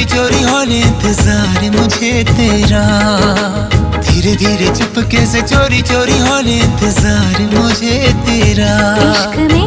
चोरी चोरी होने इंतजार मुझे तेरा, धीरे धीरे चुपके से चोरी चोरी होने इंतजार मुझे तेरा। इश्क में